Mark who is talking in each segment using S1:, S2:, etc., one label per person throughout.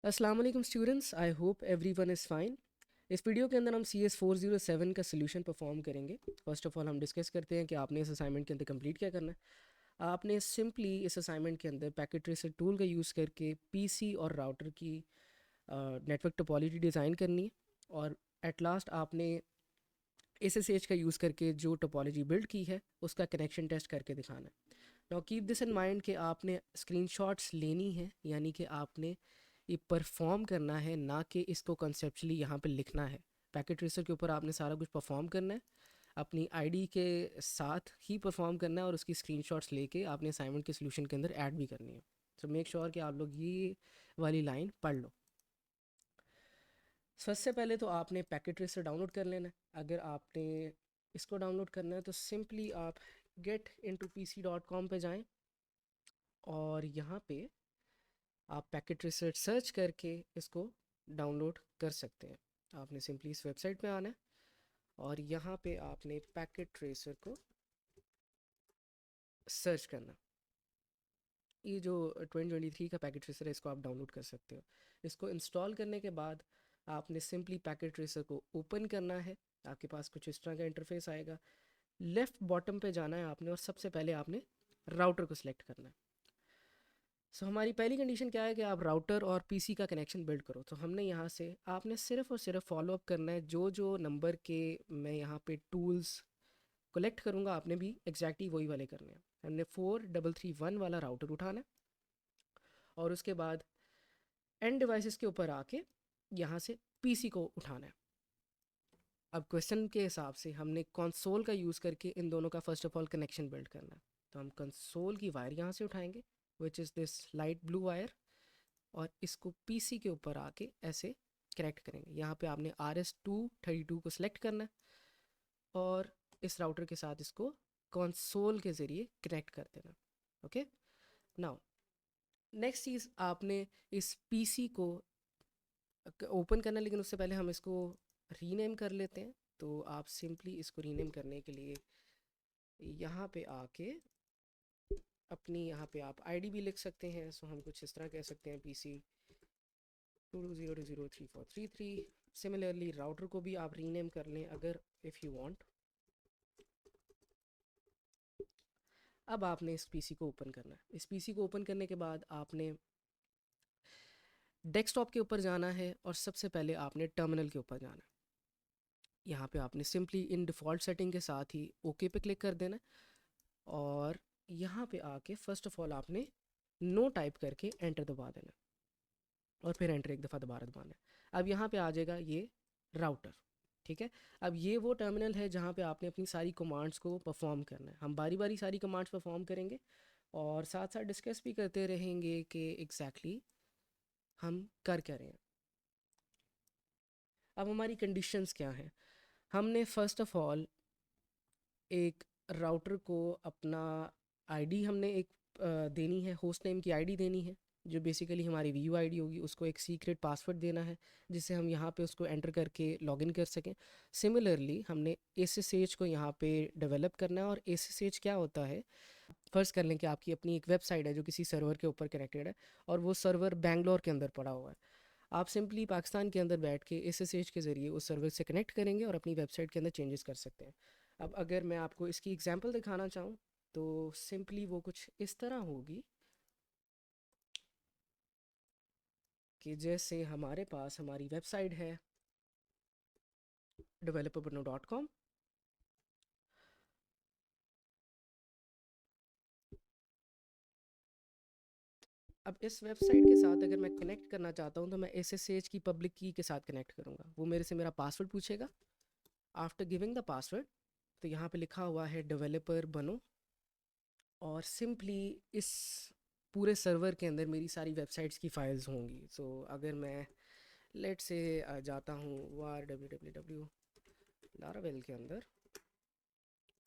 S1: अस्सलाम वालेकुम students, I hope everyone is fine. इस वीडियो के अंदर हम CS407 का सोल्यूशन परफॉर्म करेंगे। फर्स्ट ऑफ ऑल हम डिस्कस करते हैं कि आपने इस असाइनमेंट के अंदर कंप्लीट क्या करना है। आपने सिंपली इस असाइनमेंट के अंदर पैकेट ट्रेसर टूल का यूज़ करके पीसी और राउटर की नेटवर्क टोपोलॉजी डिज़ाइन करनी है, और एट लास्ट आपने SSH का यूज़ करके जो टोपोलॉजी बिल्ड की है उसका कनेक्शन टेस्ट करके दिखाना है। Now keep this in mind कि आपने स्क्रीनशॉट्स लेनी है, यानी कि आपने ये परफॉर्म करना है, ना कि इसको कॉन्सेप्चुअली यहाँ पे लिखना है। पैकेट ट्रेसर के ऊपर आपने सारा कुछ परफॉर्म करना है, अपनी आईडी के साथ ही परफॉर्म करना है, और उसकी स्क्रीनशॉट्स लेके आपने असाइनमेंट के सोल्यूशन के अंदर ऐड भी करनी है। सो मेक श्योर कि आप लोग ये वाली लाइन पढ़ लो। सबसे पहले तो आपने पैकेट ट्रेसर डाउनलोड कर लेना है। अगर आपने इसको डाउनलोड करना है तो सिंपली आप get-into-pc.com पे जाएं, और यहाँ पे आप पैकेट ट्रेसर सर्च करके इसको डाउनलोड कर सकते हैं। आपने सिंपली इस वेबसाइट पे आना है, और यहाँ पे आपने पैकेट ट्रेसर को सर्च करना। ये जो 2023 का पैकेट ट्रेसर है, इसको आप डाउनलोड कर सकते हो। इसको इंस्टॉल करने के बाद आपने सिंपली पैकेट ट्रेसर को ओपन करना है। आपके पास कुछ इस तरह का इंटरफेस आएगा। लेफ़्ट बॉटम पे जाना है आपने, और सबसे पहले आपने राउटर को सिलेक्ट करना है। सो हमारी पहली कंडीशन क्या है कि आप राउटर और पीसी का कनेक्शन बिल्ड करो। तो हमने यहाँ से आपने सिर्फ और सिर्फ फॉलो अप करना है, जो जो नंबर के मैं यहाँ पे टूल्स कलेक्ट करूँगा आपने भी एग्जैक्टली वही वाले करने हैं। हमने 4331 वाला राउटर उठाना है, और उसके बाद एंड डिवाइसेस के ऊपर आके यहाँ से पीसी को उठाना है। अब क्वेश्चन के हिसाब से हमने कंसोल का यूज़ करके इन दोनों का first of all connection build करना है। तो हम कंसोल की वायर यहाँ से उठाएंगे, which is this light blue wire, और इसको पीसी के ऊपर आके ऐसे कनेक्ट करेंगे। यहाँ पे आपने RS-232 को सिलेक्ट करना है, और इस राउटर के साथ इसको कंसोल के ज़रिए कनेक्ट कर देना। ओके, नाउ नेक्स्ट चीज़, आपने इस पीसी को ओपन करना है, लेकिन उससे पहले हम इसको रीनेम कर लेते हैं। तो आप सिंपली इसको रीनेम करने के लिए यहाँ पे आके अपनी यहाँ पे आप आईडी भी लिख सकते हैं। सो हम कुछ इस तरह कह सकते हैं, PC 220034333। सिमिलरली राउटर को भी आप रीनेम कर लें अगर इफ़ यू वांट। अब आपने इस पीसी को ओपन करना है। इस पीसी को ओपन करने के बाद आपने डेस्कटॉप के ऊपर जाना है, और सबसे पहले आपने टर्मिनल के ऊपर जाना है। यहाँ पे आपने सिंपली इन डिफ़ॉल्ट सेटिंग के साथ ही ओके पे क्लिक कर देना है, और यहाँ पे आके फ़र्स्ट ऑफ ऑल आपने नो टाइप करके एंटर दबा देना है, और फिर एंटर एक दफ़ा दोबारा दबाना है। अब यहाँ पे आ जाएगा ये राउटर। ठीक है, अब ये वो टर्मिनल है जहाँ पे आपने अपनी सारी कमांड्स को परफॉर्म करना है। हम बारी बारी सारी कमांड्स परफॉर्म करेंगे, और साथ साथ डिस्कस भी करते रहेंगे कि एग्जैक्टली हम कर क्या रहे हैं। अब हमारी कंडीशंस क्या हैं। हमने फ़र्स्ट ऑफ ऑल एक राउटर को अपना आईडी हमने एक देनी है, होस्ट नेम की आईडी देनी है, जो बेसिकली हमारी वीयू आईडी होगी। उसको एक सीक्रेट पासवर्ड देना है, जिससे हम यहाँ पे उसको एंटर करके लॉगिन कर सकें। सिमिलरली हमने SSH को यहाँ पे डेवलप करना है, और SSH क्या होता है, फ़र्ज़ कर लें कि आपकी अपनी एक वेबसाइट है जो किसी सर्वर के ऊपर कनेक्टेड है, और वो सर्वर बैंगलोर के अंदर पड़ा हुआ है। आप सिंपली पाकिस्तान के अंदर बैठ के SSH के ज़रिए उस सर्वर से कनेक्ट करेंगे, और अपनी वेबसाइट के अंदर चेंजेस कर सकते हैं। अब अगर मैं आपको इसकी एग्जांपल दिखाना चाहूँ, तो सिंपली वो कुछ इस तरह होगी कि जैसे हमारे पास हमारी वेबसाइट है developerbano.com। अब इस वेबसाइट के साथ अगर मैं कनेक्ट करना चाहता हूँ, तो मैं SSH की पब्लिक की के साथ कनेक्ट करूँगा। वो मेरे से मेरा पासवर्ड पूछेगा। आफ्टर गिविंग द पासवर्ड, तो यहाँ पे लिखा हुआ है डेवलपर बनो, और सिंपली इस पूरे सर्वर के अंदर मेरी सारी वेबसाइट्स की फाइल्स होंगी। सो अगर मैं लेट से जाता हूँ वार www लारावेल के अंदर,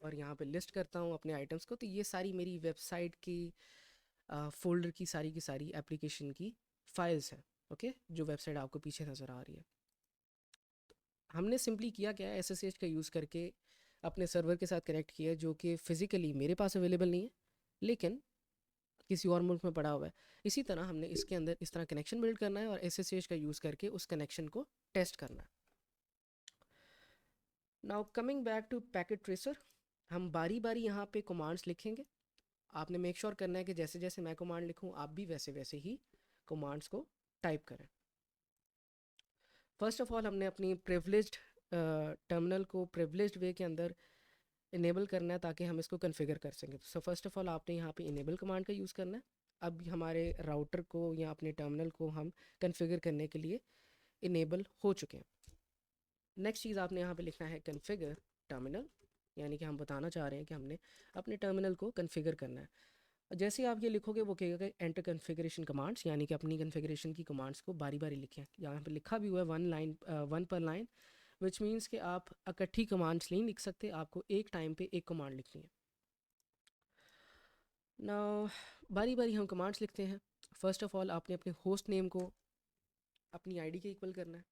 S1: और यहाँ पे लिस्ट करता हूँ अपने आइटम्स को, तो ये सारी मेरी वेबसाइट की फ़ोल्डर की सारी एप्लीकेशन की फ़ाइल्स हैं। ओके, जो वेबसाइट आपको पीछे नज़र आ रही है। हमने सिंपली किया क्या है, SSH का यूज़ करके अपने सर्वर के साथ कनेक्ट किया, जो कि फ़िज़िकली मेरे पास अवेलेबल नहीं है, लेकिन किसी और मुल्क में पड़ा हुआ है। इसी तरह हमने इसके अंदर इस तरह कनेक्शन बिल्ड करना है और SSH का यूज़ करके उस कनेक्शन को टेस्ट करना है। Now coming back to packet tracer, हम बारी बारी यहाँ पे कमांड्स लिखेंगे। आपने मेक श्योर करना है कि जैसे जैसे मैं कमांड लिखूँ आप भी वैसे वैसे ही कमांड्स को टाइप करें। फर्स्ट ऑफ ऑल हमने अपनी प्रिविलेज्ड टर्मिनल को प्रिविलेज्ड वे के अंदर इनेबल करना है ताकि हम इसको कन्फिगर कर सकें। सो फर्स्ट ऑफ ऑल आपने यहाँ पे इनेबल कमांड का यूज़ करना है। अब हमारे राउटर को या अपने टर्मिनल को हम कन्फिगर करने के लिए इनेबल हो चुके हैं। नेक्स्ट चीज़ आपने यहाँ पे लिखना है कन्फिगर टर्मिनल, यानी कि हम बताना चाह रहे हैं कि हमने अपने टर्मिनल को कन्फिगर करना है। जैसे ही आप ये लिखोगे वो कहेगा कि एंटर कन्फिगरेशन कमांड्स, यानी कि अपनी कन्फिगरेशन की कमांड्स को बारी बारी लिखें। यहाँ पे लिखा भी हुआ है वन पर लाइन, विच मीन्स कि आप इकट्ठी कमांड्स नहीं लिख सकते, आपको एक टाइम पे एक कमांड लिखनी है। ना बारी बारी हम कमांड्स लिखते हैं। फर्स्ट ऑफ ऑल आपने अपने होस्ट नेम को अपनी आईडी के इक्वल करना है।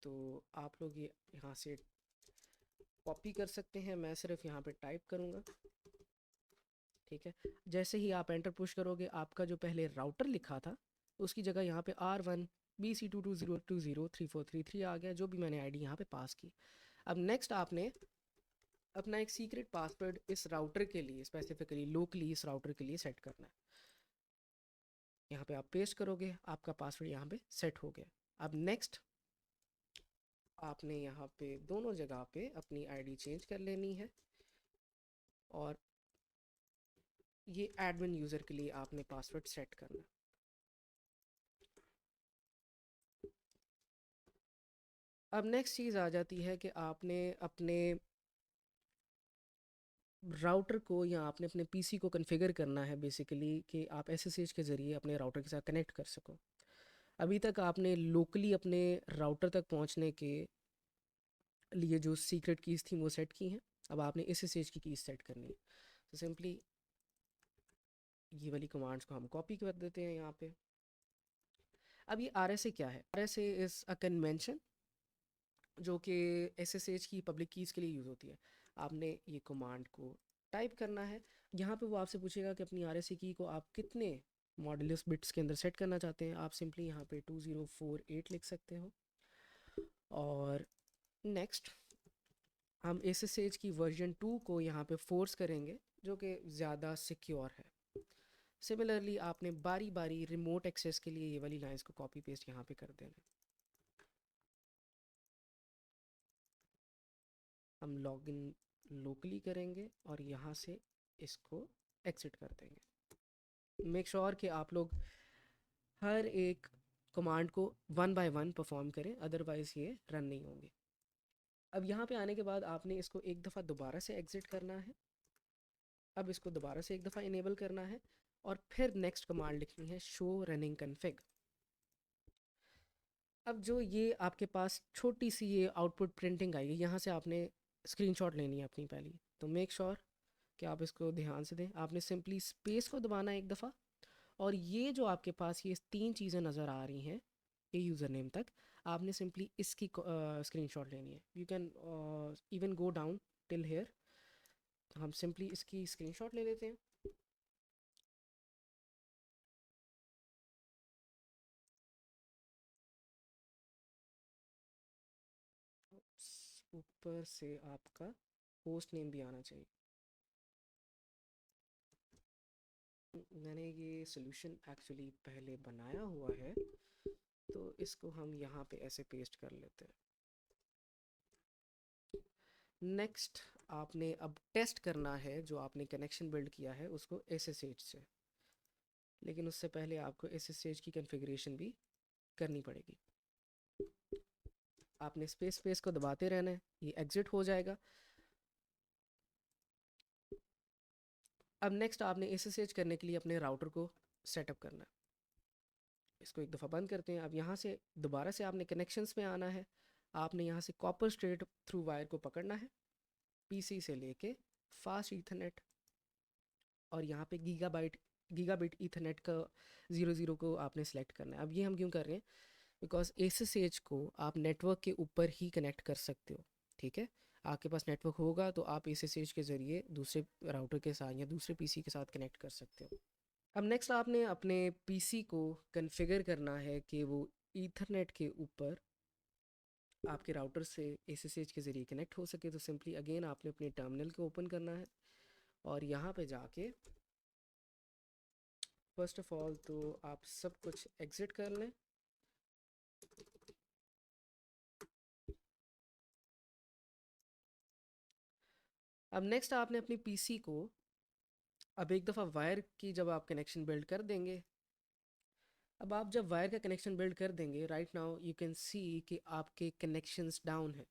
S1: तो आप लोग ये यहाँ से कॉपी कर सकते हैं, मैं सिर्फ यहाँ पे टाइप करूँगा। ठीक है, जैसे ही आप एंटर पुश करोगे आपका जो पहले राउटर लिखा था उसकी जगह यहाँ पे R1 BC22020343 आ गया, जो भी मैंने आईडी यहाँ पे पास की। अब नेक्स्ट आपने अपना एक सीक्रेट पासवर्ड इस राउटर के लिए स्पेसिफिकली लोकली इस राउटर के लिए सेट करना है। यहाँ पे आप पेस्ट करोगे, आपका पासवर्ड यहाँ पे सेट हो गया। अब नेक्स्ट आपने यहाँ पे दोनों जगह पे अपनी आईडी चेंज कर लेनी है और ये एडमिन यूज़र के लिए आपने पासवर्ड सेट करना। अब नेक्स्ट चीज़ आ जाती है कि आपने अपने राउटर को या आपने अपने पीसी को कॉन्फ़िगर करना है बेसिकली कि आप SSH के ज़रिए अपने राउटर के साथ कनेक्ट कर सको। अभी तक आपने लोकली अपने राउटर तक पहुंचने के लिए जो सीक्रेट कीज़ थी वो सेट की हैं। अब आपने SSH की कीज़ सेट करनी है। तो सिंपली ये वाली कमांड्स को हम कॉपी कर देते हैं यहाँ पे। अब ये RSA क्या है? RSA इज़ अ कन्वेंशन जो कि SSH की पब्लिक कीज़ के लिए यूज़ होती है। आपने ये कमांड को टाइप करना है। यहाँ पे वो आपसे पूछेगा कि अपनी RSA की को आप कितने मॉडुलस बिट्स के अंदर सेट करना चाहते हैं। आप सिंपली यहाँ पे 2048 लिख सकते हो और नेक्स्ट हम SSH की वर्जन 2 को यहाँ पे फोर्स करेंगे जो कि ज़्यादा सिक्योर है। सिमिलरली आपने बारी बारी रिमोट एक्सेस के लिए ये वाली लाइंस को कॉपी पेस्ट यहाँ पे कर देना। हम लॉगिन लोकली करेंगे और यहाँ से इसको एग्जिट कर देंगे। मेक श्योर कि आप लोग हर एक कमांड को वन बाय वन परफॉर्म करें, अदरवाइज़ ये रन नहीं होंगे। अब यहाँ पे आने के बाद आपने इसको एक दफ़ा दोबारा से एग्जिट करना है। अब इसको दोबारा से एक दफ़ा इनेबल करना है और फिर नेक्स्ट कमांड लिखनी है शो रनिंग कन्फिग। अब जो ये आपके पास छोटी सी ये आउटपुट प्रिंटिंग आएगी, यहाँ से आपने स्क्रीनशॉट लेनी है अपनी पहली। तो मेक श्योर कि आप इसको ध्यान से दें। आपने सिंपली स्पेस को दबाना है एक दफ़ा और ये जो आपके पास ये तीन चीज़ें नज़र आ रही हैं ये यूज़र नेम तक, आपने सिंपली इसकी स्क्रीनशॉट लेनी है। You can even go down till here. हम सिंपली इसकी स्क्रीनशॉट ले लेते हैं। ऊपर से आपका होस्ट नेम भी आना चाहिए। मैंने ये सोल्यूशन एक्चुअली पहले बनाया हुआ है तो इसको हम यहाँ पे ऐसे पेस्ट कर लेते हैं। नेक्स्ट आपने अब टेस्ट करना है जो आपने कनेक्शन बिल्ड किया है उसको SSH से, लेकिन उससे पहले आपको SSH की कॉन्फ़िगरेशन भी करनी पड़ेगी। आपने स्पेस स्पेस को दबाते रहना है, ये एग्जिट हो जाएगा। अब नेक्स्ट आपने SSH करने के लिए अपने राउटर को सेटअप करना है। इसको एक दफ़ा बंद करते हैं। अब यहाँ से दोबारा से आपने कनेक्शंस में आना है। आपने यहाँ से कॉपर स्ट्रेट थ्रू वायर को पकड़ना है PC से लेके फास्ट ईथरनेट और यहाँ पे गीगाबिट ईथरनेट का 00 को आपने सेलेक्ट करना है। अब ये हम क्यों कर रहे हैं? बिकॉज SSH को आप नेटवर्क के ऊपर ही कनेक्ट कर सकते हो। ठीक है, आपके पास नेटवर्क होगा तो आप एसएसएच के ज़रिए दूसरे राउटर के साथ या दूसरे पीसी के साथ कनेक्ट कर सकते हो। अब नेक्स्ट आपने अपने पीसी को कॉन्फ़िगर करना है कि वो ईथरनेट के ऊपर आपके राउटर से एसएसएच के ज़रिए कनेक्ट हो सके। तो सिंपली अगेन आपने अपने टर्मिनल को ओपन करना है और यहाँ पे जाके फर्स्ट ऑफ ऑल तो आप सब कुछ एग्जिट कर लें। अब नेक्स्ट आपने अपनी पीसी को अब एक दफ़ा वायर की जब आप कनेक्शन बिल्ड कर देंगे, अब आप जब वायर का कनेक्शन बिल्ड कर देंगे, राइट नाउ यू कैन सी कि आपके कनेक्शंस डाउन है।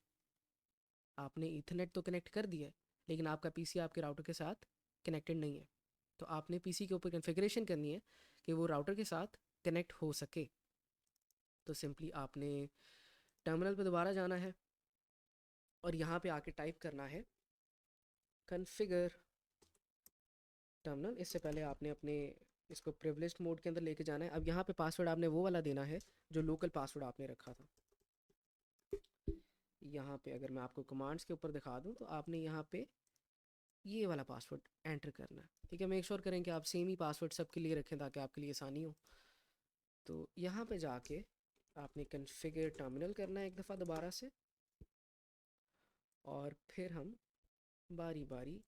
S1: आपने ईथरनेट तो कनेक्ट कर दिया है लेकिन आपका पीसी आपके राउटर के साथ कनेक्टेड नहीं है। तो आपने पीसी के ऊपर कॉन्फ़िगरेशन करनी है कि वो राउटर के साथ कनेक्ट हो सके। तो सिंपली आपने टर्मिनल पे दोबारा जाना है और यहाँ पे आके टाइप करना है कॉन्फ़िगर टर्मिनल। इससे पहले आपने अपने इसको प्रिविलेज्ड मोड के अंदर लेके जाना है। अब यहाँ पे पासवर्ड आपने वो वाला देना है जो लोकल पासवर्ड आपने रखा था। यहाँ पे अगर मैं आपको कमांड्स के ऊपर दिखा दूँ तो आपने यहाँ पे ये वाला पासवर्ड एंटर करना है। ठीक है, मेक श्योर करें कि आप सेम ही पासवर्ड सबके लिए रखें ताकि आपके लिए आसानी हो। तो यहाँ पे जाके आपने कॉन्फ़िगर टर्मिनल करना है एक दफ़ा दोबारा से और फिर हम बारी बारी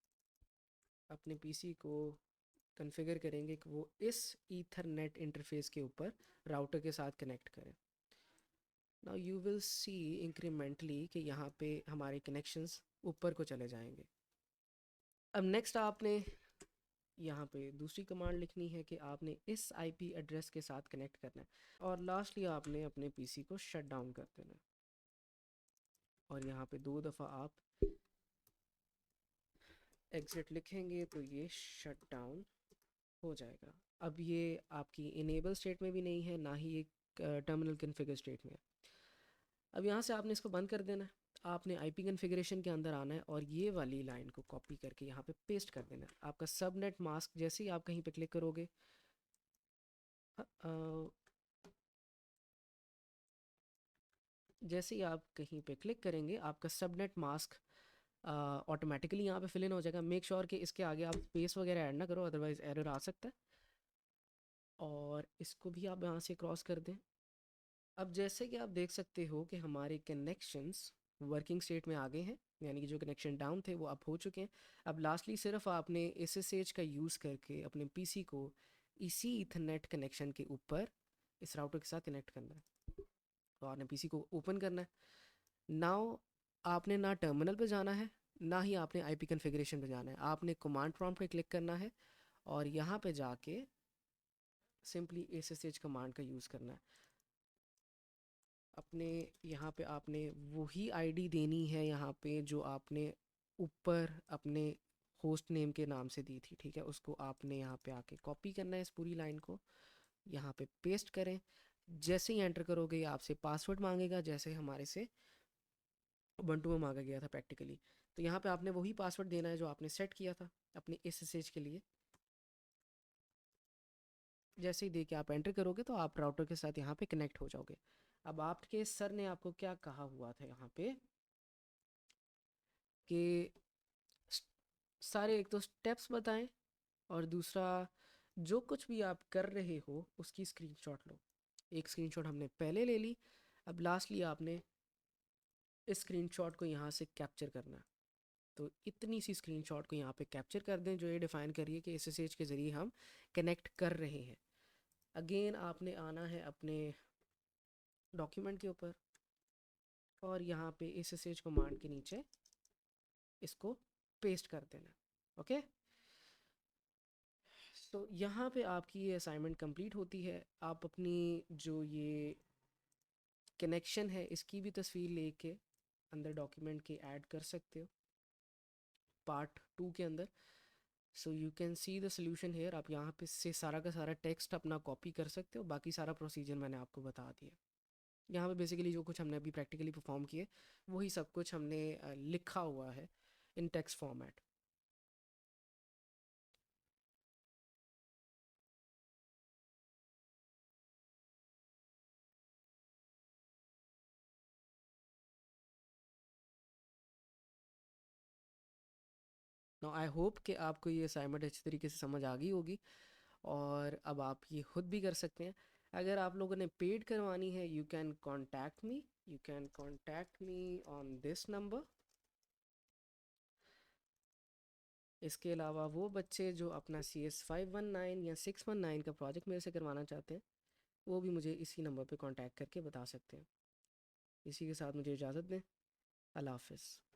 S1: अपने पीसी को कॉन्फ़िगर करेंगे कि वो इस ईथरनेट इंटरफेस के ऊपर राउटर के साथ कनेक्ट करें। Now you will see incrementally कि यहाँ पे हमारे कनेक्शंस ऊपर को चले जाएंगे। अब नेक्स्ट आपने यहाँ पे दूसरी कमांड लिखनी है कि आपने इस आईपी एड्रेस के साथ कनेक्ट करना है और लास्टली आपने अपने पीसी को शट डाउन कर देना है। और यहाँ पे 2 दफ़ा आप एग्जिट लिखेंगे तो ये शट डाउन हो जाएगा। अब ये आपकी इनेबल स्टेट में भी नहीं है, ना ही एक टर्मिनल कॉन्फ़िगर स्टेट में है। अब यहाँ से आपने इसको बंद कर देना है। आपने आईपी कॉन्फ़िगरेशन के अंदर आना है और ये वाली लाइन को कॉपी करके यहाँ पे पेस्ट कर देना है। आपका सबनेट मास्क जैसे ही आप कहीं पे क्लिक करोगे जैसे ही आप कहीं पे क्लिक करेंगे आपका सबनेट मास्क ऑटोमेटिकली यहाँ पे फिल इन हो जाएगा। मेक श्योर कि इसके आगे आप स्पेस वगैरह ऐड ना करो, अदरवाइज एरर आ सकता है। और इसको भी आप यहाँ से क्रॉस कर दें। अब जैसे कि आप देख सकते हो कि हमारे कनेक्शंस वर्किंग स्टेट में आ गए हैं, यानी कि जो कनेक्शन डाउन थे वो अब हो चुके हैं। अब लास्टली सिर्फ आपने एसएसएच का यूज़ करके अपने पीसी को इसी ईथरनेट कनेक्शन के ऊपर इस राउटर के साथ कनेक्ट करना है। तो आपने पीसी को ओपन करना है। नाउ आपने ना टर्मिनल पे जाना है ना ही आपने आईपी कॉन्फ़िगरेशन पे जाना है। आपने कमांड प्रॉम्प्ट पे क्लिक करना है और यहाँ पे जाके सिंपली एसएसएच कमांड का यूज़ करना है। अपने यहाँ पे आपने वही आईडी देनी है यहाँ पे जो आपने ऊपर अपने होस्ट नेम के नाम से दी थी। ठीक है, उसको आपने यहाँ पे आके कॉपी करना है, इस पूरी लाइन को यहाँ पे पेस्ट करें। जैसे ही एंटर करोगे ये आपसे पासवर्ड मांगेगा, जैसे हमारे से ubuntu में मांगा गया था प्रैक्टिकली। तो यहाँ पे आपने वही पासवर्ड देना है जो आपने सेट किया था अपने एसएसएच के लिए। जैसे ही दे के आप एंटर करोगे तो आप राउटर के साथ यहाँ पे कनेक्ट हो जाओगे। अब आपके सर ने आपको क्या कहा हुआ था यहाँ पे कि सारे एक तो स्टेप्स बताएं और दूसरा जो कुछ भी आप कर रहे हो उसकी स्क्रीनशॉट लो। एक स्क्रीनशॉट हमने पहले ले ली, अब लास्टली आपने इस स्क्रीनशॉट को यहाँ से कैप्चर करना है। तो इतनी सी स्क्रीनशॉट को यहाँ पे कैप्चर कर दें जो ये डिफ़ाइन करिए कि एसएसएच के ज़रिए हम कनेक्ट कर रहे हैं। अगेन आपने आना है अपने डॉक्यूमेंट के ऊपर और यहाँ पे एसएसएच कमांड के नीचे इसको पेस्ट कर देना। ओके, तो यहाँ पे आपकी ये असाइनमेंट कंप्लीट होती है। आप अपनी जो ये कनेक्शन है इसकी भी तस्वीर लेके अंदर डॉक्यूमेंट के ऐड कर सकते हो पार्ट 2 के अंदर। So you can see the solution here. आप यहाँ पे से सारा का सारा टेक्स्ट अपना कॉपी कर सकते हो, बाकी सारा प्रोसीजर मैंने आपको बता दिया। यहाँ पे बेसिकली जो कुछ हमने अभी प्रैक्टिकली परफॉर्म किए वही सब कुछ हमने लिखा हुआ है in text format. Now I hope कि आपको ये असाइनमेंट अच्छी तरीके से समझ आ गई होगी और अब आप ये खुद भी कर सकते हैं। अगर आप लोगों ने पेड करवानी है, you can contact me on this number. इसके अलावा वो बच्चे जो अपना CS 519 या 619 का प्रोजेक्ट मेरे से करवाना चाहते हैं, वो भी मुझे इसी नंबर पे कांटेक्ट करके बता सकते हैं। इसी के साथ मुझे इजाज़त दें। अल्लाह हाफ़िज़।